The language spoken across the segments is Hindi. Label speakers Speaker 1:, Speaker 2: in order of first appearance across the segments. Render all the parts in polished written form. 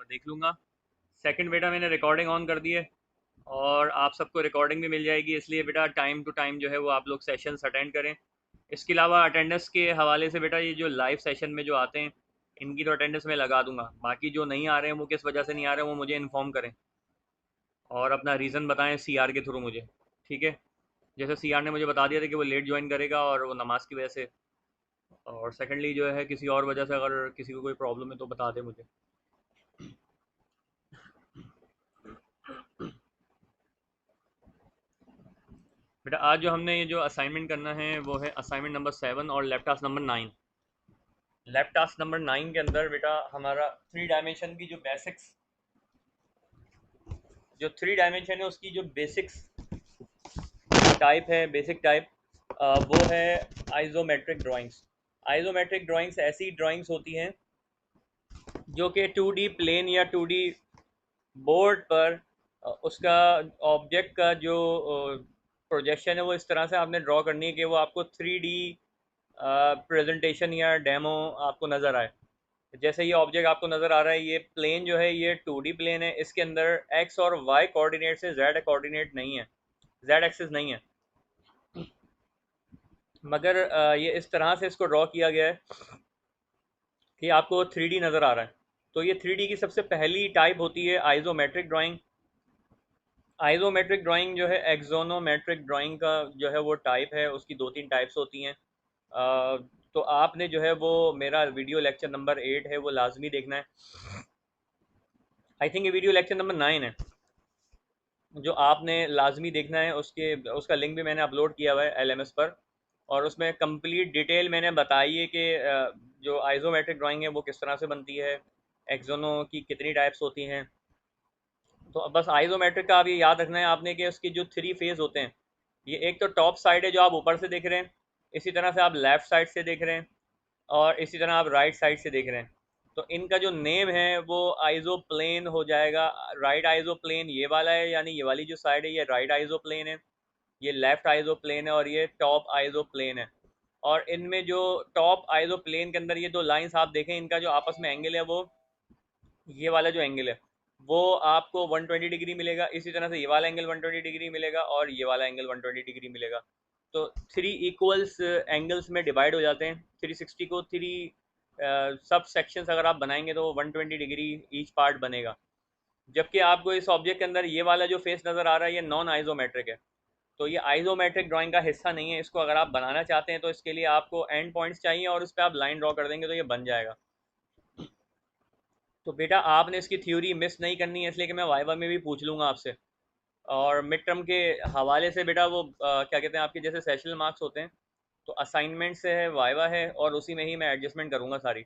Speaker 1: देख लूँगा। सेकंड बेटा मैंने रिकॉर्डिंग ऑन कर दी है और आप सबको रिकॉर्डिंग भी मिल जाएगी, इसलिए बेटा टाइम टू टाइम जो है वो आप लोग सेशंस अटेंड करें। इसके अलावा अटेंडेंस के हवाले से बेटा ये जो लाइव सेशन में जो आते हैं इनकी तो अटेंडेंस मैं लगा दूंगा, बाकी जो नहीं आ रहे हैं वो किस वजह से नहीं आ रहे हैं वो मुझे इन्फॉर्म करें और अपना रीज़न बताएं सीआर के थ्रू मुझे। ठीक है, जैसे सीआर ने मुझे बता दिया था कि वो लेट ज्वाइन करेगा और वो नमाज की वजह से, और सेकेंडली जो है किसी और वजह से अगर किसी को कोई प्रॉब्लम है तो बता दे मुझे। बेटा आज जो हमने ये जो असाइनमेंट करना है वो है असाइनमेंट नंबर 7 और lab task number 9। Lab task number 9 के अंदर बेटा हमारा थ्री डायमेंशन की जो बेसिक्स, जो थ्री डायमेंशन है उसकी जो बेसिक्स टाइप है, बेसिक टाइप वो है आइसोमेट्रिक ड्राइंग्स। आइसोमेट्रिक ड्राइंग्स ऐसी ड्राइंग्स होती हैं जो कि 2D प्लेन या 2D बोर्ड पर उसका ऑब्जेक्ट का जो प्रोजेक्शन है वो इस तरह से आपने ड्रॉ करनी है कि वो आपको 3D प्रेजेंटेशन या डेमो आपको नज़र आए। जैसे ये ऑब्जेक्ट आपको नज़र आ रहा है, ये प्लेन जो है ये 2D प्लेन है, इसके अंदर एक्स और वाई कोऑर्डिनेट से जेड कोऑर्डिनेट नहीं है, जेड एक्सिस नहीं है, मगर ये इस तरह से इसको ड्रॉ किया गया है कि आपको 3D नज़र आ रहा है। तो ये 3D की सबसे पहली टाइप होती है आइसोमेट्रिक ड्राइंग। आइसोमेट्रिक ड्राइंग जो है एक्सोनोमेट्रिक ड्राइंग का जो है वो टाइप है, उसकी दो तीन टाइप्स होती हैं। तो आपने जो है वो मेरा वीडियो लेक्चर नंबर 8 है वो लाजमी देखना है। आई थिंक ये वीडियो लेक्चर नंबर 9 है जो आपने लाजमी देखना है। उसका लिंक भी मैंने अपलोड किया हुआ है एलएमएस पर, और उसमें कंप्लीट डिटेल मैंने बताई है कि जो आइसोमेट्रिक ड्राइंग है वो किस तरह से बनती है, एक्सोनो की कितनी टाइप्स होती हैं। तो अब बस आइसोमेट्रिक का आप ये याद रखना है आपने कि उसके जो थ्री फेज होते हैं, ये एक तो टॉप साइड है जो आप ऊपर से देख रहे हैं, इसी तरह से आप लेफ्ट साइड से देख रहे हैं, और इसी तरह आप राइट साइड से देख रहे हैं। तो इनका जो नेम है वो आइजो प्लेन हो जाएगा। राइट आइजो प्लेन ये वाला है, यानी ये वाली जो साइड है ये राइट आइजो प्लेन है, ये लेफ्ट आइजो प्लेन है और ये टॉप आइजो प्लेन है। और इनमें जो टॉप आइजो प्लेन के अंदर ये दो लाइंस आप देखें, इनका जो आपस में एंगल है वो ये वाला जो एंगल है वो आपको 120 डिग्री मिलेगा, इसी तरह से ये वाला एंगल 120 डिग्री मिलेगा और ये वाला एंगल 120 डिग्री मिलेगा। तो थ्री इक्वल्स एंगल्स में डिवाइड हो जाते हैं। 360 को थ्री सब सेक्शंस अगर आप बनाएंगे तो 120 डिग्री ईच पार्ट बनेगा। जबकि आपको इस ऑब्जेक्ट के अंदर ये वाला जो फेस नज़र आ रहा है ये नॉन आइसोमेट्रिक है, तो ये आइसोमेट्रिक ड्राइंग का हिस्सा नहीं है। इसको अगर आप बनाना चाहते हैं तो इसके लिए आपको एंड पॉइंट्स चाहिए और उस पर आप लाइन ड्रॉ कर देंगे तो ये बन जाएगा। तो बेटा आपने इसकी थ्योरी मिस नहीं करनी है, इसलिए कि मैं वाइवा में भी पूछ लूँगा आपसे। और मिड टर्म के हवाले से बेटा वो क्या कहते हैं आपके जैसे सेशनल मार्क्स होते हैं, तो असाइनमेंट से है, वाइवा है, और उसी में ही मैं एडजस्टमेंट करूँगा सारी।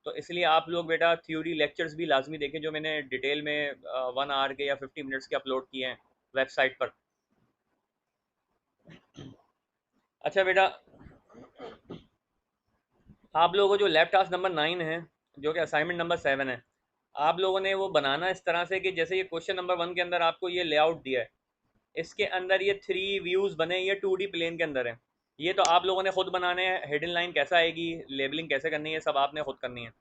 Speaker 1: तो इसलिए आप लोग बेटा थ्योरी लेक्चर्स भी लाजमी देखें जो मैंने डिटेल में 1 आवर के या 50 मिनट्स के अपलोड किए हैं वेबसाइट पर। अच्छा बेटा, आप लोगों को जो लैब टास्क नंबर 9 है जो कि असाइनमेंट नंबर 7 है, आप लोगों ने वो बनाना इस तरह से कि जैसे ये क्वेश्चन नंबर 1 के अंदर आपको ये लेआउट दिया है, इसके अंदर ये थ्री व्यूज बने, ये 2D प्लेन के अंदर है। ये तो आप लोगों ने खुद बनाने हैं, हिडन लाइन कैसा आएगी, लेबलिंग कैसे करनी है, सब आपने खुद करनी है।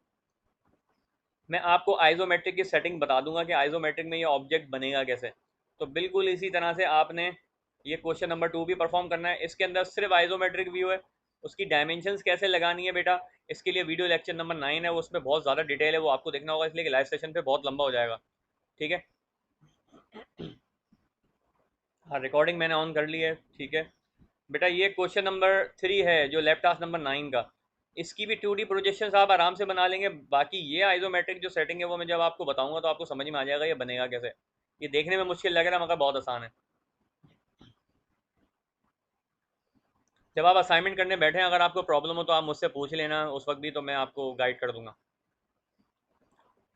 Speaker 1: मैं आपको आइसोमेट्रिक की सेटिंग बता दूंगा कि आइसोमेट्रिक में ये ऑब्जेक्ट बनेगा कैसे। तो बिल्कुल इसी तरह से आपने ये क्वेश्चन नंबर 2 भी परफॉर्म करना है। इसके अंदर सिर्फ आइसोमेट्रिक व्यू है, उसकी डायमेंशंस कैसे लगानी है बेटा, इसके लिए वीडियो लेक्चर नंबर 9 है, उसमें बहुत ज़्यादा डिटेल है, वो आपको देखना होगा, इसलिए कि लाइव सेशन पे बहुत लंबा हो जाएगा। ठीक है, हाँ रिकॉर्डिंग मैंने ऑन कर ली है। ठीक है बेटा, ये क्वेश्चन नंबर 3 है जो लेफ्ट टास्क नंबर 9 का, इसकी भी 2D प्रोजेक्शन आप आराम से बना लेंगे। बाकी ये आइसोमेट्रिक जो सेटिंग है वो मैं जब आपको बताऊंगा तो आपको समझ में आ जाएगा ये बनेगा कैसे। ये देखने में मुश्किल लग रहा है मगर बहुत आसान है। जब आप असाइनमेंट करने बैठे हैं अगर आपको प्रॉब्लम हो तो आप मुझसे पूछ लेना, उस वक्त भी तो मैं आपको गाइड कर दूंगा।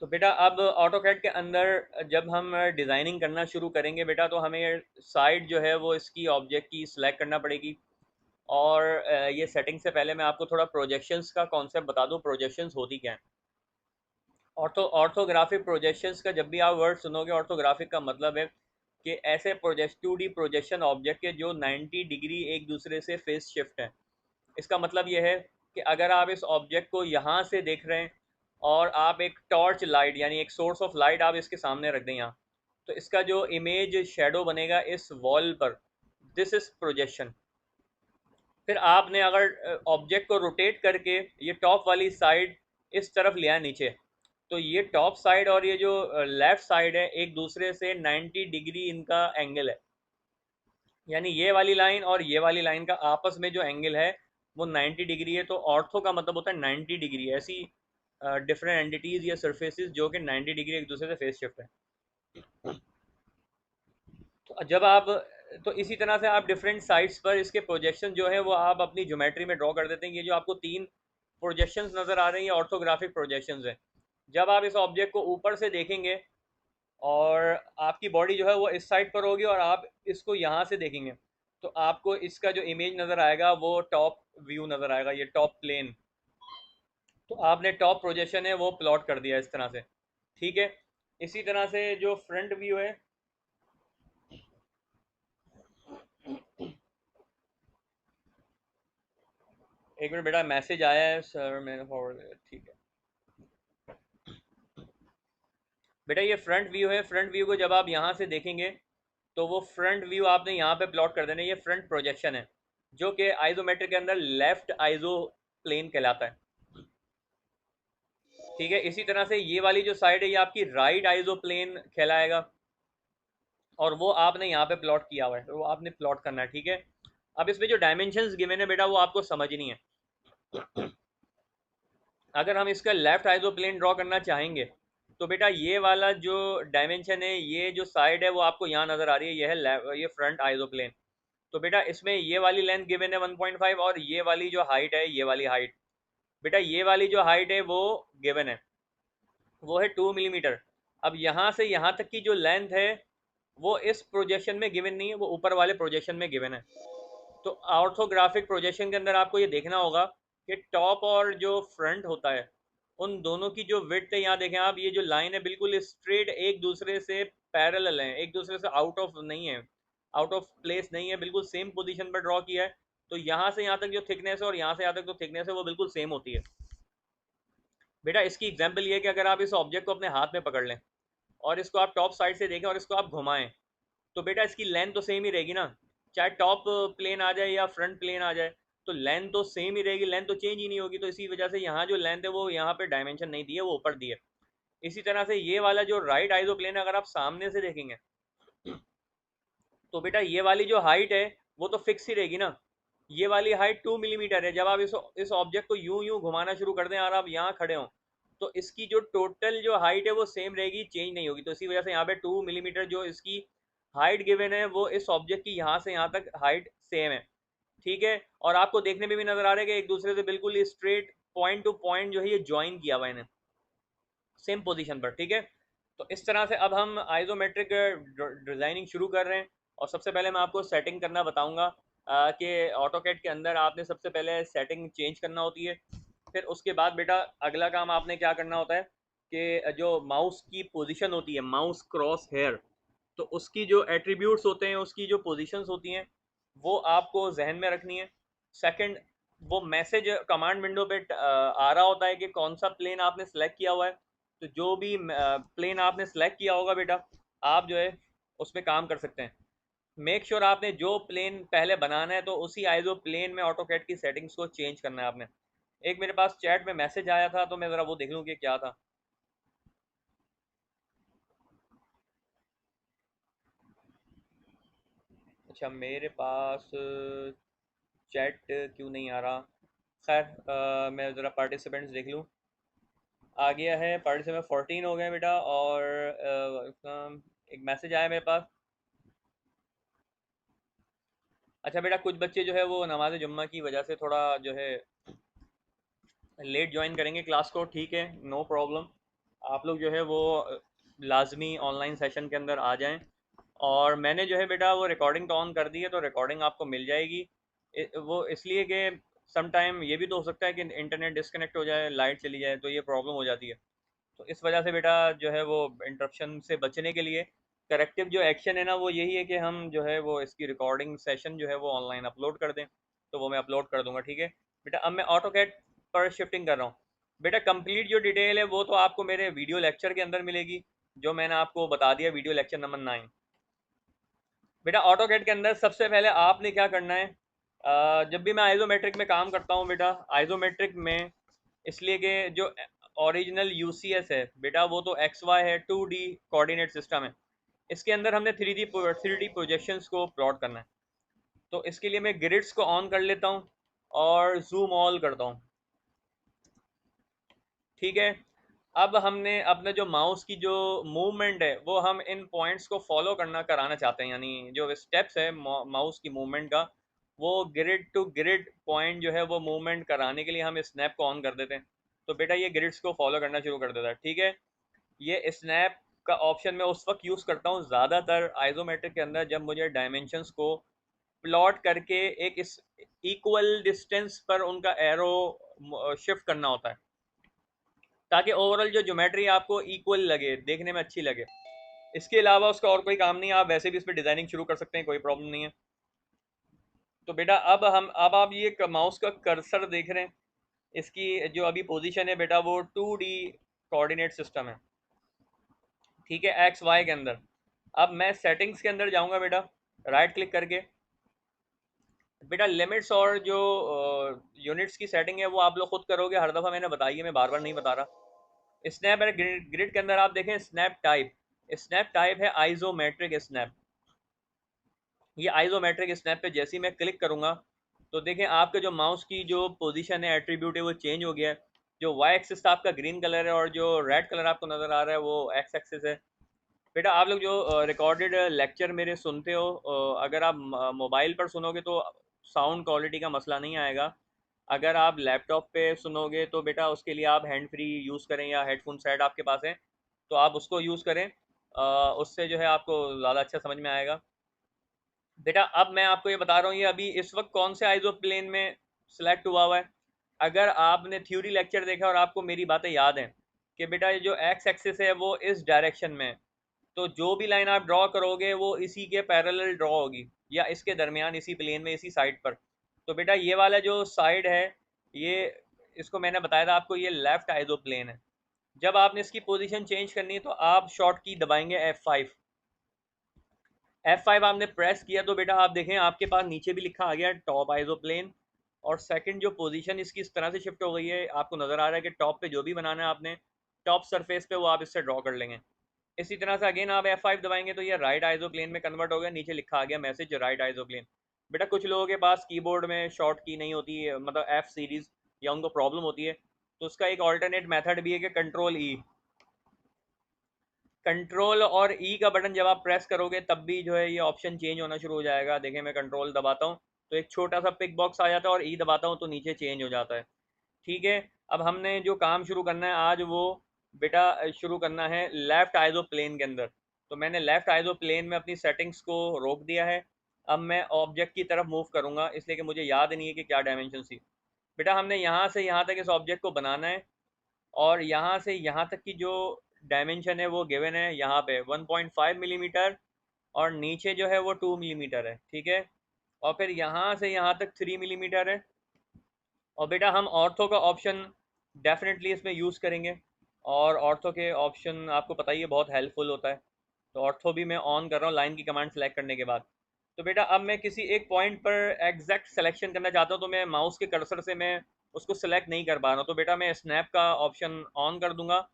Speaker 1: तो बेटा अब ऑटो कैड के अंदर जब हम डिज़ाइनिंग करना शुरू करेंगे बेटा, तो हमें साइड जो है वो इसकी ऑब्जेक्ट की सिलेक्ट करना पड़ेगी। और ये सेटिंग से पहले मैं आपको थोड़ा प्रोजेक्शंस का कॉन्सेप्ट बता दूं, प्रोजेक्शंस होती क्या है। ऑर्थोग्राफिक प्रोजेक्शंस का जब भी आप वर्ड सुनोगे, ऑर्थोग्राफिक का मतलब है कि ऐसे प्रोजेक्ट 2D प्रोजेक्शन ऑब्जेक्ट के जो 90 डिग्री एक दूसरे से फेस शिफ्ट है। इसका मतलब ये है कि अगर आप इस ऑब्जेक्ट को यहाँ से देख रहे हैं और आप एक टॉर्च लाइट यानी एक सोर्स ऑफ लाइट आप इसके सामने रख दें यहाँ, तो इसका जो इमेज शेडो बनेगा इस वॉल पर, दिस इज प्रोजेक्शन। फिर आपने अगर ऑब्जेक्ट को रोटेट करके ये टॉप वाली साइड इस तरफ लिया नीचे, तो ये टॉप साइड और ये जो लेफ्ट साइड है एक दूसरे से 90 डिग्री इनका एंगल है। यानी ये वाली लाइन और ये वाली लाइन का आपस में जो एंगल है वो 90 डिग्री है। तो ऑर्थो का मतलब होता है 90 डिग्री। ऐसी डिफरेंट एंटिटीज या सरफेसेस जो कि 90 डिग्री एक दूसरे से फेस शिफ्ट है। तो जब आप, तो इसी तरह से आप डिफरेंट साइड्स पर इसके प्रोजेक्शन जो है वो आप अपनी ज्योमेट्री में ड्रॉ कर देते हैं। ये जो आपको तीन प्रोजेक्शंस नज़र आ रही हैं ऑर्थोग्राफिक प्रोजेक्शंस हैं। जब आप इस ऑब्जेक्ट को ऊपर से देखेंगे और आपकी बॉडी जो है वो इस साइड पर होगी और आप इसको यहाँ से देखेंगे, तो आपको इसका जो इमेज नज़र आएगा वो टॉप व्यू नज़र आएगा, ये टॉप प्लेन। तो आपने टॉप प्रोजेक्शन है वो प्लॉट कर दिया इस तरह से, ठीक है। इसी तरह से जो फ्रंट व्यू है, एक मिनट बेटा मैसेज आया है सर मैंने फॉरवर्ड, ठीक है बेटा। ये फ्रंट व्यू है। फ्रंट व्यू को जब आप यहाँ से देखेंगे तो वो फ्रंट व्यू आपने यहाँ पे प्लॉट कर देना है। ये फ्रंट प्रोजेक्शन है जो कि आइसोमेट्रिक के अंदर लेफ्ट आइसो प्लेन कहलाता है, ठीक है। इसी तरह से ये वाली जो साइड है ये आपकी राइट आइसो प्लेन कहलाएगा और वो आपने यहाँ पे प्लॉट किया हुआ है, तो वो आपने प्लॉट करना है, ठीक है। अब इसमें जो डायमेंशंस गिवन है बेटा वो आपको समझनी है। अगर हम इसका लेफ्ट आइसो प्लेन ड्रॉ करना चाहेंगे तो बेटा ये वाला जो डायमेंशन है, ये जो साइड है वो आपको यहाँ नज़र आ रही है, ये है ये फ्रंट आइसो प्लेन। तो बेटा इसमें ये वाली लेंथ गिवन है 1.5 और ये वाली जो हाइट है, ये वाली हाइट, बेटा ये वाली जो हाइट है वो गिवन है, वो है 2 मिलीमीटर। अब यहाँ से यहाँ तक की जो लेंथ है वो इस प्रोजेक्शन में गिवन नहीं है, वो ऊपर वाले प्रोजेक्शन में गिवन है। तो ऑर्थोग्राफिक प्रोजेक्शन के अंदर आपको ये देखना होगा कि टॉप और जो फ्रंट होता है उन दोनों की जो विड्थ है, यहाँ देखें आप, ये जो लाइन है बिल्कुल स्ट्रेट एक दूसरे से पैरेलल है, एक दूसरे से आउट ऑफ नहीं है, आउट ऑफ प्लेस नहीं है, बिल्कुल सेम पोजीशन पर ड्रॉ किया है। तो यहाँ से यहाँ तक जो थिकनेस है और यहाँ से यहाँ तक जो थिकनेस है वो बिल्कुल सेम होती है। बेटा इसकी एग्जाम्पल ये है कि अगर आप इस ऑब्जेक्ट को अपने हाथ में पकड़ लें और इसको आप टॉप साइड से देखें और इसको आप घुमाएं, तो बेटा इसकी लेंथ तो सेम ही रहेगी ना, चाहे टॉप प्लेन आ जाए या फ्रंट प्लेन आ जाए, तो लेंथ तो सेम ही रहेगी, लेंथ तो चेंज ही नहीं होगी। तो इसी वजह से यहाँ जो लेंथ है वो यहाँ पे डायमेंशन नहीं दी है, वो ऊपर दी है। इसी तरह से ये वाला जो राइट आइसो प्लेन है अगर आप सामने से देखेंगे तो बेटा ये वाली जो हाइट है वो तो फिक्स ही रहेगी ना। ये वाली हाइट 2 मिलीमीटर है। जब आप इस ऑब्जेक्ट को यूं यूं घुमाना शुरू कर दें और आप यहाँ खड़े हों तो इसकी जो टोटल जो हाइट है वो सेम रहेगी, चेंज नहीं होगी। तो इसी वजह से यहाँ पे 2 मिलीमीटर जो इसकी हाइट गिवन है वो इस ऑब्जेक्ट की यहाँ से यहाँ तक हाइट सेम है, ठीक है। और आपको देखने में भी नजर आ रहा है कि एक दूसरे से बिल्कुल स्ट्रेट पॉइंट टू पॉइंट जो है ये ज्वाइन किया हुआ है इन्हें सेम पोजीशन पर, ठीक है। तो इस तरह से अब हम आइसोमेट्रिक डिज़ाइनिंग शुरू कर रहे हैं। और सबसे पहले मैं आपको सेटिंग करना बताऊंगा कि ऑटोकैड के अंदर आपने सबसे पहले सेटिंग चेंज करना होती है। फिर उसके बाद बेटा अगला काम आपने क्या करना होता है कि जो माउस की पोजीशन होती है, माउस क्रॉस हेयर, तो उसकी जो एट्रीब्यूट्स होते हैं, उसकी जो पोजीशंस होती हैं वो आपको जहन में रखनी है। सेकंड, वो मैसेज कमांड विंडो पे आ रहा होता है कि कौन सा प्लेन आपने सेलेक्ट किया हुआ है। तो जो भी प्लेन आपने सेलेक्ट किया होगा बेटा आप जो है उस पर काम कर सकते हैं। मेक श्योर आपने जो प्लेन पहले बनाना है तो उसी आइजो प्लेन में ऑटोकैड की सेटिंग्स को चेंज करना है आपने। एक मेरे पास चैट में मैसेज आया था तो मैं ज़रा वो देख लूँ कि क्या था। अच्छा मेरे पास चैट क्यों नहीं आ रहा। खैर मैं ज़रा पार्टिसिपेंट्स देख लूँ। आ गया है पार्टिसिपेंट 14 हो गए बेटा। और एक मैसेज आया मेरे पास। अच्छा बेटा कुछ बच्चे जो है वो नमाज जुम्मा की वजह से थोड़ा जो है लेट ज्वाइन करेंगे क्लास को, ठीक है, नो प्रॉब्लम। आप लोग जो है वो लाजमी ऑनलाइन सेशन के अंदर आ जाएं। और मैंने जो है बेटा वो रिकॉर्डिंग तो ऑन कर दी है, तो रिकॉर्डिंग आपको मिल जाएगी। वो इसलिए कि सम टाइम ये भी तो हो सकता है कि इंटरनेट डिस्कनेक्ट हो जाए, लाइट चली जाए, तो ये प्रॉब्लम हो जाती है। तो इस वजह से बेटा जो है वो इंटरप्शन से बचने के लिए करेक्टिव जो एक्शन है ना वो यही है कि हम जो है वो इसकी रिकॉर्डिंग सेशन जो है वो ऑनलाइन अपलोड कर दें। तो वो मैं अपलोड कर दूंगा, ठीक है बेटा। अब मैं ऑटो कैड पर शिफ्टिंग कर रहा हूँ। बेटा कंप्लीट जो डिटेल है वो तो आपको मेरे वीडियो लेक्चर के अंदर मिलेगी, जो मैंने आपको बता दिया, वीडियो लेक्चर नंबर 9। बेटा ऑटोकैड के अंदर सबसे पहले आपने क्या करना है, जब भी मैं आइसोमेट्रिक में काम करता हूँ बेटा, आइसोमेट्रिक में इसलिए कि जो ओरिजिनल यूसीएस है बेटा वो तो एक्स वाई है, 2D कोऑर्डिनेट सिस्टम है। इसके अंदर हमने थ्री डी प्रोजेक्शंस को प्लॉट करना है। तो इसके लिए मैं ग्रिड्स को ऑन कर लेता हूँ और जूम ऑल करता हूँ। ठीक है, अब हमने अपने जो माउस की जो मूवमेंट है वो हम इन पॉइंट्स को फॉलो करना कराना चाहते हैं, यानी जो स्टेप्स है माउस की मूवमेंट का, वो ग्रिड टू ग्रिड पॉइंट जो है वो मूवमेंट कराने के लिए हम स्नैप को ऑन कर देते हैं। तो बेटा ये ग्रिड्स को फॉलो करना शुरू कर देता है। ठीक है, ये स्नैप का ऑप्शन मैं उस वक्त यूज़ करता हूँ ज़्यादातर आइसोमेट्रिक के अंदर जब मुझे डायमेंशंस को प्लॉट करके एक इस इक्वल डिस्टेंस पर उनका एरो शिफ्ट करना होता है, ताकि ओवरऑल जो ज्योमेट्री आपको इक्वल लगे, देखने में अच्छी लगे। इसके अलावा उसका और कोई काम नहीं है, आप वैसे भी इस पर डिजाइनिंग शुरू कर सकते हैं, कोई प्रॉब्लम नहीं है। तो बेटा अब आप ये माउस का कर्सर देख रहे हैं, इसकी जो अभी पोजीशन है बेटा वो 2D कोऑर्डिनेट सिस्टम है। ठीक है, एक्स वाई के अंदर। अब मैं सेटिंग्स के अंदर जाऊंगा बेटा, राइट क्लिक करके। बेटा लिमिट्स और जो यूनिट्स की सेटिंग है वो आप लोग खुद करोगे, हर दफ़ा मैंने बताई है, मैं बार बार नहीं बता रहा। स्नैप है ग्रिड के अंदर, आप देखें स्नैप टाइप है आइसोमेट्रिक स्नैप। ये आइसोमेट्रिक स्नैप पे जैसे ही मैं क्लिक करूंगा तो देखें आपके जो माउस की जो पोजीशन है, एट्रीब्यूट है, वो चेंज हो गया है। जो वाई एक्सिस था आपका ग्रीन कलर है और जो रेड कलर आपको नज़र आ रहा है वो एक्स एक्सिस है। बेटा आप लोग जो रिकॉर्डेड लेक्चर मेरे सुनते हो, अगर आप मोबाइल पर सुनोगे तो साउंड क्वालिटी का मसला नहीं आएगा। अगर आप लैपटॉप पे सुनोगे तो बेटा उसके लिए आप हैंड फ्री यूज़ करें या हेडफोन सेट आपके पास है तो आप उसको यूज़ करें, उससे जो है आपको ज़्यादा अच्छा समझ में आएगा। बेटा अब मैं आपको ये बता रहा हूँ, ये अभी इस वक्त कौन से आइजो प्लेन में सिलेक्ट हुआ हुआ है। अगर आपने थ्योरी लेक्चर देखा और आपको मेरी बातें याद हैं कि बेटा ये जो एक्स एक्सिस है वो इस डायरेक्शन में है, तो जो भी लाइन आप ड्रॉ करोगे वो इसी के पैरेलल ड्रॉ होगी या इसके दरमियान, इसी प्लेन में, इसी साइड पर। तो बेटा ये वाला जो साइड है, ये इसको मैंने बताया था आपको, ये लेफ्ट आइजो प्लेन है। जब आपने इसकी पोजीशन चेंज करनी है तो आप शॉर्ट की दबाएंगे F5। F5 आपने प्रेस किया तो बेटा आप देखें आपके पास नीचे भी लिखा आ गया टॉप आइजो प्लेन, और सेकंड जो पोजीशन इसकी इस तरह से शिफ्ट हो गई है, आपको नज़र आ रहा है कि टॉप पे जो भी बनाना है आपने टॉप सरफेस पे वो आप इससे ड्रॉ कर लेंगे। इसी तरह से अगेन आप F5 दबाएंगे तो ये राइट आइजो प्लेन में कन्वर्ट हो गया, नीचे लिखा आ गया मैसेज राइट आइजो प्लेन। बेटा कुछ लोगों के पास कीबोर्ड में शॉर्ट की नहीं होती है, मतलब F सीरीज, या उनको प्रॉब्लम होती है, तो उसका एक ऑल्टरनेट मेथड भी है कि कंट्रोल और ई का बटन जब आप प्रेस करोगे तब भी जो है ये ऑप्शन चेंज होना शुरू हो जाएगा। देखें मैं कंट्रोल दबाता हूँ तो एक छोटा सा पिक बॉक्स आ जाता है, और ई दबाता हूँ तो नीचे चेंज हो जाता है। ठीक है, अब हमने जो काम शुरू करना है आज वो बेटा शुरू करना है लेफ्ट आइजो प्लेन के अंदर। तो मैंने लेफ्ट आइजो प्लेन में अपनी सेटिंग्स को रोक दिया है। अब मैं ऑब्जेक्ट की तरफ मूव करूंगा, इसलिए कि मुझे याद नहीं है कि क्या डायमेंशन थी। बेटा हमने यहाँ से यहाँ तक इस ऑब्जेक्ट को बनाना है, और यहाँ से यहाँ तक की जो डायमेंशन है वो गिवन है यहाँ पे 1.5 मिलीमीटर, और नीचे जो है वो 2 मिलीमीटर है। ठीक है, और फिर यहाँ से यहाँ तक 3 मिलीमीटर है। और बेटा हम ऑर्थो का ऑप्शन डेफिनेटली इसमें यूज़ करेंगे, और ऑर्थो के ऑप्शन आपको पता ही है बहुत हेल्पफुल होता है। तो ऑर्थो भी मैं ऑन कर रहा हूँ लाइन की कमांड सेलेक्ट करने के बाद। तो बेटा अब मैं किसी एक पॉइंट पर एग्जैक्ट सिलेक्शन करना चाहता हूँ, तो मैं माउस के कर्सर से मैं उसको सिलेक्ट नहीं कर पा रहा हूँ, तो बेटा मैं स्नैप का ऑप्शन ऑन कर दूंगा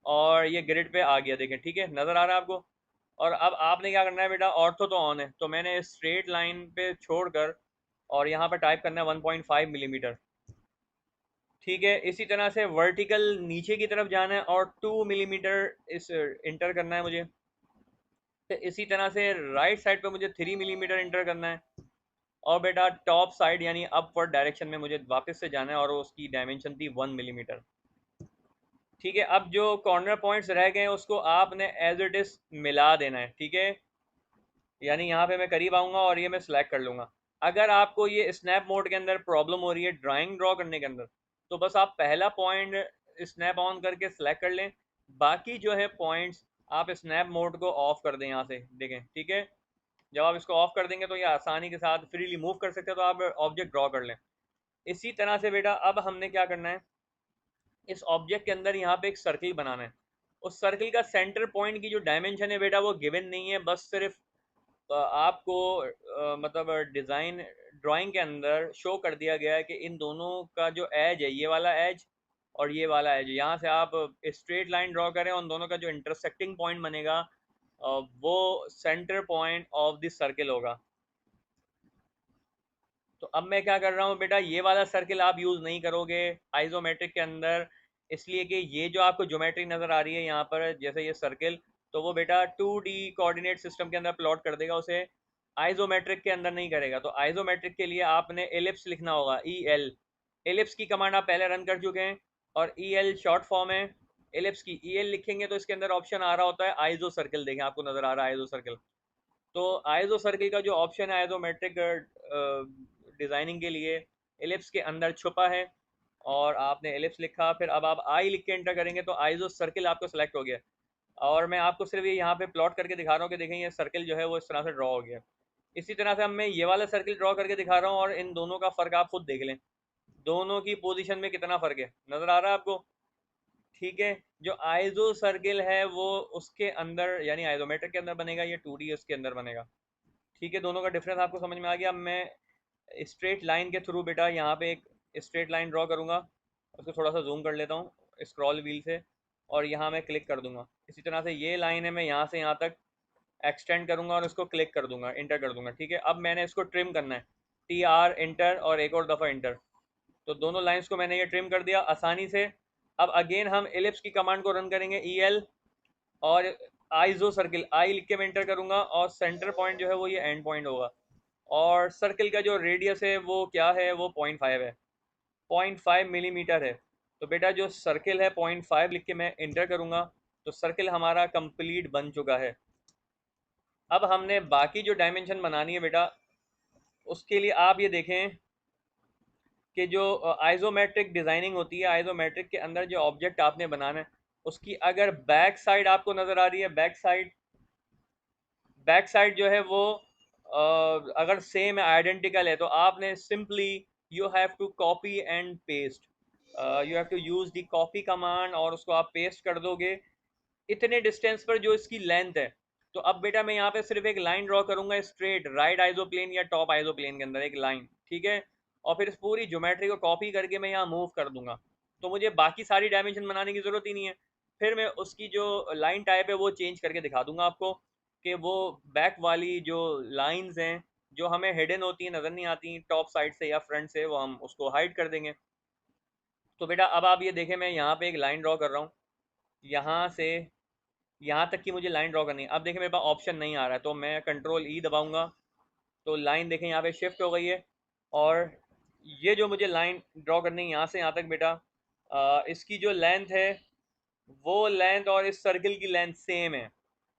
Speaker 1: और ये ग्रिड पे आ गया, देखें ठीक है, नज़र आ रहा है आपको। और अब आपने क्या करना है बेटा, ऑर्थो तो ऑन है तो मैंने स्ट्रेट लाइन पे छोड़कर और यहाँ पर टाइप करना है 1.5 मिलीमीटर। ठीक है, इसी तरह से वर्टिकल नीचे की तरफ जाना है और 2 मिलीमीटर इस इंटर करना है मुझे। तो इसी तरह से राइट साइड पे मुझे 3 मिलीमीटर इंटर करना है, और बेटा टॉप साइड यानी अपवर्ड डायरेक्शन में मुझे वापस से जाना है, और उसकी डायमेंशन थी 1 मिलीमीटर। ठीक है, अब जो कॉर्नर पॉइंट्स रह गए हैं उसको आपने एज इट इज मिला देना है। ठीक है, यानी यहाँ पे मैं करीब आऊँगा और ये मैं सिलेक्ट कर लूँगा। अगर आपको ये स्नैप मोड के अंदर प्रॉब्लम हो रही है ड्राइंग ड्रॉ करने के अंदर, तो बस आप पहला पॉइंट स्नैप ऑन करके सिलेक्ट कर लें, बाकी जो है पॉइंट्स आप स्नैप मोड को ऑफ कर दें यहाँ से, देखें ठीक है। जब आप इसको ऑफ कर देंगे तो ये आसानी के साथ फ्रीली मूव कर सकते हैं, तो आप ऑब्जेक्ट ड्रॉ कर लें। इसी तरह से बेटा अब हमने क्या करना है, इस ऑब्जेक्ट के अंदर यहाँ पे एक सर्किल बनाना है। उस सर्किल का सेंटर पॉइंट की जो डायमेंशन है बेटा वो गिवन नहीं है, बस सिर्फ आपको मतलब डिज़ाइन ड्राइंग के अंदर शो कर दिया गया है कि इन दोनों का जो एज है, ये वाला एज और ये वाला एज, यहाँ से आप स्ट्रेट लाइन ड्रॉ करें, उन दोनों का जो इंटरसेक्टिंग पॉइंट बनेगा वो centre point of this circle होगा। तो अब मैं क्या कर रहा हूँ बेटा, ये वाला सर्किल आप यूज़ नहीं करोगे आइसोमेट्रिक के अंदर, इसलिए कि ये जो आपको ज्योमेट्री नज़र आ रही है यहाँ पर जैसे ये सर्किल, तो वो बेटा 2D कोऑर्डिनेट सिस्टम के अंदर प्लॉट कर देगा उसे, आइसोमेट्रिक के अंदर नहीं करेगा। तो आइसोमेट्रिक के लिए आपने एलिप्स लिखना होगा, EL। एलिप्स की कमांड आप पहले रन कर चुके हैं, और EL शॉर्ट फॉर्म है एलिप्स की। EL लिखेंगे तो इसके अंदर ऑप्शन आ रहा होता है आइसो सर्किल, देखें आपको नज़र आ रहा है आइसो सर्किल। तो आइसो सर्किल का जो ऑप्शन है आइसोमेट्रिक डिज़ाइनिंग के लिए एलिप्स के अंदर छुपा है, और आपने एलिप्स लिखा, फिर अब आप आई लिख के एंटर करेंगे तो आइसो सर्किल आपको सेलेक्ट हो गया। और मैं आपको सिर्फ ये यहाँ पे प्लॉट करके दिखा रहा हूँ कि देखें ये सर्किल जो है वो इस तरह से ड्रॉ हो गया। इसी तरह से अब मैं ये वाला सर्किल ड्रॉ करके दिखा रहा हूँ, और इन दोनों का फ़र्क आप खुद देख लें, दोनों की पोजीशन में कितना फ़र्क है, नज़र आ रहा है आपको? ठीक है। जो आइसो सर्किल है वो उसके अंदर यानी आइसोमेट्रिक के अंदर बनेगा, ये 2D उसके अंदर बनेगा। ठीक है, दोनों का डिफरेंस आपको समझ में आ गया। अब मैं स्ट्रेट लाइन के थ्रू बेटा यहाँ पे एक स्ट्रेट लाइन ड्रॉ करूँगा, उसको थोड़ा सा जूम कर लेता हूँ स्क्रॉल व्हील से, और यहाँ मैं क्लिक कर दूंगा। इसी तरह से ये लाइन है, मैं यहाँ से यहाँ तक एक्सटेंड करूँगा और इसको क्लिक कर दूंगा, इंटर कर दूंगा। ठीक है, अब मैंने इसको ट्रिम करना है, TR इंटर और एक और दफ़ा इंटर। तो दोनों लाइंस को मैंने ये ट्रिम कर दिया आसानी से। अब अगेन हम एलिप्स की कमांड को रन करेंगे, EL, और आइसो सर्किल आई लिख के मैं एंटर करूँगा, और सेंटर पॉइंट जो है वो ये एंड पॉइंट होगा, और सर्किल का जो रेडियस है वो क्या है, वो 0.5 है, 0.5 मिलीमीटर है। तो बेटा जो सर्किल है 0.5 लिख के मैं इंटर करूँगा, तो सर्किल हमारा कंप्लीट बन चुका है। अब हमने बाकी जो डायमेंशन बनानी है बेटा, उसके लिए आप ये देखें कि जो आइसोमेट्रिक डिज़ाइनिंग होती है, आइसोमेट्रिक के अंदर जो ऑब्जेक्ट आपने बनाना है उसकी अगर बैक साइड आपको नज़र आ रही है, बैक साइड जो है वो अगर सेम है, आइडेंटिकल है, तो आपने simply you have to copy and paste, you have to use the copy command, और उसको आप पेस्ट कर दोगे इतने डिस्टेंस पर जो इसकी लेंथ है। तो अब बेटा मैं यहाँ पे सिर्फ एक लाइन ड्रॉ करूंगा स्ट्रेट राइट आइसोप्लेन या टॉप आइसोप्लेन के अंदर एक लाइन, ठीक है, और फिर इस पूरी ज्योमेट्री को कॉपी करके मैं यहाँ मूव कर दूंगा, तो मुझे बाकी सारी डायमेंशन बनाने की ज़रूरत ही नहीं है। फिर मैं उसकी जो लाइन टाइप है वो चेंज करके दिखा दूंगा आपको, कि वो बैक वाली जो लाइंस हैं जो हमें हिडन होती हैं, नज़र नहीं आती टॉप साइड से या फ्रंट से, वो हम उसको हाइड कर देंगे। तो बेटा अब आप ये देखें, मैं यहाँ पे एक लाइन ड्रॉ कर रहा हूँ, यहाँ से यहाँ तक की मुझे लाइन ड्रॉ करनी है। अब देखें मेरे पास ऑप्शन नहीं आ रहा है, तो मैं कंट्रोल दबाऊंगा, तो लाइन देखें यहाँ पे शिफ्ट हो गई है। और ये जो मुझे लाइन ड्रॉ करनी है यहाँ से यहाँ तक बेटा, इसकी जो लेंथ है वो लेंथ और इस सर्किल की लेंथ सेम है।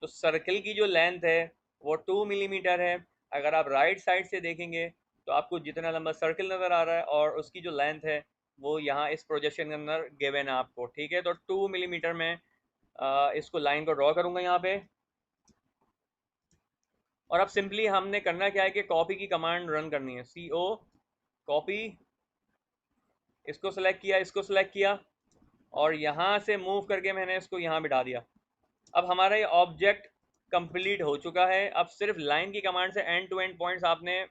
Speaker 1: तो सर्किल की जो लेंथ है वो 2 मिलीमीटर है। अगर आप राइट साइड से देखेंगे तो आपको जितना लंबा सर्किल नज़र आ रहा है और उसकी जो लेंथ है वो यहाँ इस प्रोजेक्शन के अंदर गिवन है आपको। ठीक है, तो 2 मिलीमीटर में इसको लाइन को ड्रॉ करूँगा यहाँ पे। और अब सिंपली हमने करना क्या है कि कॉपी की कमांड रन करनी है, CO कॉपी, इसको सेलेक्ट किया, इसको सेलेक्ट किया, और यहाँ से मूव करके मैंने इसको यहाँ बिठा दिया। अब हमारा ये ऑब्जेक्ट कंप्लीट हो चुका है। अब सिर्फ लाइन की कमांड से एंड टू एंड पॉइंट्स आपने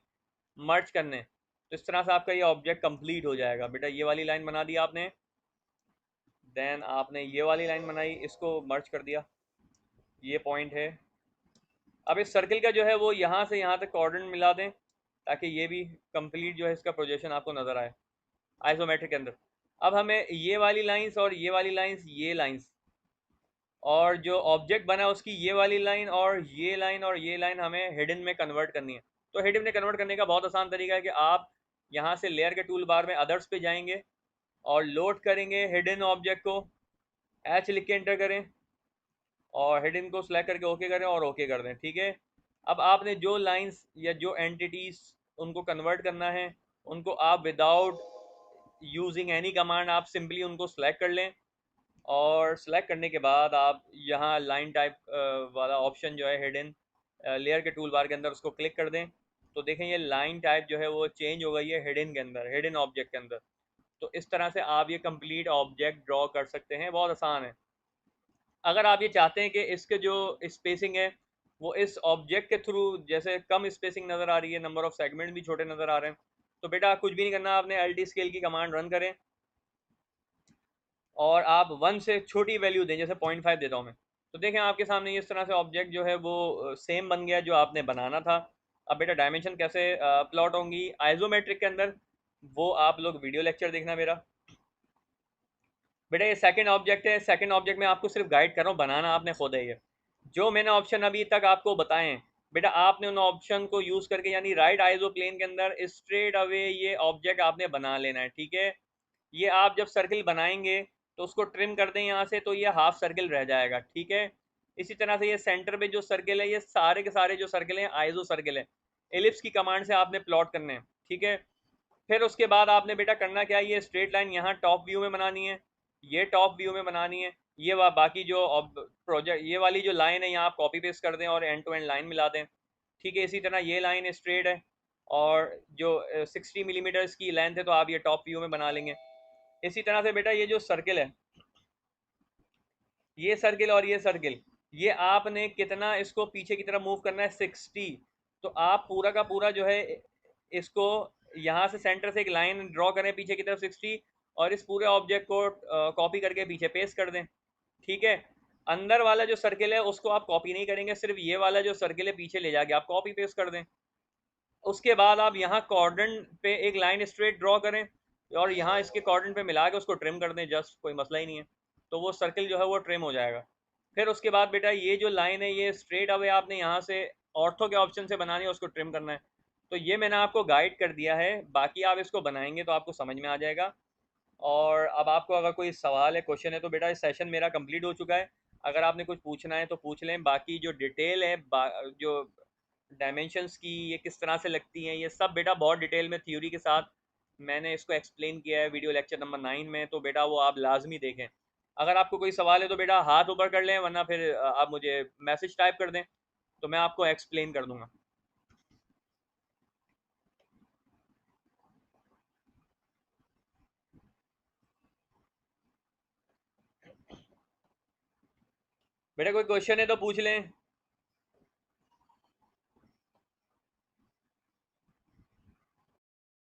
Speaker 1: मर्ज करने, तो इस तरह से आपका ये ऑब्जेक्ट कंप्लीट हो जाएगा। बेटा ये वाली लाइन बना दी आपने, देन आपने ये वाली लाइन बनाई, इसको मर्ज कर दिया, ये पॉइंट है। अब इस सर्किल का जो है वो यहाँ से यहाँ तक कोऑर्डिनेट मिला दें, ताकि ये भी कंप्लीट जो है इसका प्रोजेक्शन आपको नज़र आए आइसोमेट्रिक के अंदर। अब हमें ये वाली लाइंस और ये वाली लाइंस, ये लाइंस, और जो ऑब्जेक्ट बना है उसकी ये वाली लाइन और ये लाइन और ये लाइन हमें हिडन में कन्वर्ट करनी है। तो हिडन में कन्वर्ट करने का बहुत आसान तरीका है कि आप यहाँ से लेयर के टूल बार में अदर्स पे जाएंगे और लोड करेंगे हिडन ऑब्जेक्ट को, H लिख के एंटर करें, और हिडन को सिलेक्ट करके ओके करें और ओके कर दें। ठीक है, अब आपने जो लाइंस या जो एंटिटीज उनको कन्वर्ट करना है उनको आप विदाउट यूजिंग एनी कमांड आप सिंपली उनको सेलेक्ट कर लें, और सेलेक्ट करने के बाद आप यहाँ लाइन टाइप वाला ऑप्शन जो है हिडन लेयर के टूल बार के अंदर, उसको क्लिक कर दें। तो देखें ये लाइन टाइप जो है वो चेंज हो गई है हिडन के अंदर, हिडन ऑब्जेक्ट के अंदर। तो इस तरह से आप ये कंप्लीट ऑब्जेक्ट ड्रॉ कर सकते हैं, बहुत आसान है। अगर आप ये चाहते हैं कि इसके जो स्पेसिंग है वो इस ऑब्जेक्ट के थ्रू जैसे कम स्पेसिंग नज़र आ रही है, नंबर ऑफ सेगमेंट भी छोटे नज़र आ रहे हैं, तो बेटा कुछ भी नहीं करना, आपने एल स्केल की कमांड रन करें और आप 1 से छोटी वैल्यू दें, जैसे 0.5 देता हूँ मैं। तो देखें आपके सामने इस तरह से ऑब्जेक्ट जो है वो सेम बन गया जो आपने बनाना था। अब बेटा डायमेंशन कैसे प्लॉट होंगी आइसोमेट्रिक के अंदर, वो आप लोग वीडियो लेक्चर देखना मेरा। बेटा ये सेकंड ऑब्जेक्ट है, सेकंड ऑब्जेक्ट में आपको सिर्फ गाइड कर रहा हूँ, बनाना आपने खुद है। ये जो मैंने ऑप्शन अभी तक आपको बताए हैं बेटा, आपने उन ऑप्शन को यूज करके यानी राइट आइसो प्लेन के अंदर स्ट्रेट अवे ये ऑब्जेक्ट आपने बना लेना है, ठीक है। ये आप जब सर्किल बनाएंगे तो उसको ट्रिम कर दें यहाँ से, तो ये हाफ सर्किल रह जाएगा, ठीक है। इसी तरह से ये सेंटर पे जो सर्किल है, ये सारे के सारे जो सर्किल हैं आइसो सर्किल है। एलिप्स की कमांड से आपने प्लॉट करने हैं, ठीक है। फिर उसके बाद आपने बेटा करना क्या है, ये स्ट्रेट लाइन यहाँ टॉप व्यू में बनानी है, ये टॉप व्यू में बनानी है। ये बाकी जो प्रोजेक्ट ये वाली जो लाइन है यहाँ आप कॉपी पेस्ट कर दें और एंड टू एंड लाइन मिला दें, ठीक है। इसी तरह ये लाइन स्ट्रेट है और जो 60 मिलीमीटर्स की लेंथ है, तो आप ये टॉप व्यू में बना लेंगे। इसी तरह से बेटा ये जो सर्किल है, ये सर्किल और ये सर्किल, ये आपने कितना इसको पीछे की तरफ मूव करना है, 60। तो आप पूरा का पूरा जो है इसको यहाँ से सेंटर से एक लाइन ड्रॉ करें पीछे की तरफ 60, और इस पूरे ऑब्जेक्ट को कॉपी करके पीछे पेस्ट कर दें, ठीक है। अंदर वाला जो सर्किल है उसको आप कॉपी नहीं करेंगे, सिर्फ ये वाला जो सर्किल है पीछे ले जाके आप कॉपी पेस्ट कर दें। उसके बाद आप यहाँ कॉर्डन पे एक लाइन स्ट्रेट ड्रॉ करें और यहाँ इसके कॉर्डन पे मिला के उसको ट्रिम कर दें, जस्ट कोई मसला ही नहीं है। तो वो सर्किल जो है वो ट्रिम हो जाएगा। फिर उसके बाद बेटा ये जो लाइन है ये स्ट्रेट अवे आपने यहाँ से ऑर्थो के ऑप्शन से बनानी है, उसको ट्रिम करना है। तो ये मैंने आपको गाइड कर दिया है, बाकी आप इसको बनाएंगे तो आपको समझ में आ जाएगा। और अब आपको अगर कोई सवाल है, क्वेश्चन है, तो बेटा इस सेशन मेरा कंप्लीट हो चुका है। अगर आपने कुछ पूछना है तो पूछ लें, बाकी जो डिटेल है जो डायमेंशंस की ये किस तरह से लगती हैं, ये सब बेटा बहुत डिटेल में थ्योरी के साथ मैंने इसको एक्सप्लेन किया है वीडियो लेक्चर नंबर 9 में, तो बेटा वो आप लाजमी देखें। अगर आपको कोई सवाल है तो बेटा हाथ ऊपर कर लें, वरना फिर आप मुझे मैसेज टाइप कर दें तो मैं आपको एक्सप्लेन कर दूंगा। बेटा कोई क्वेश्चन है तो पूछ लें।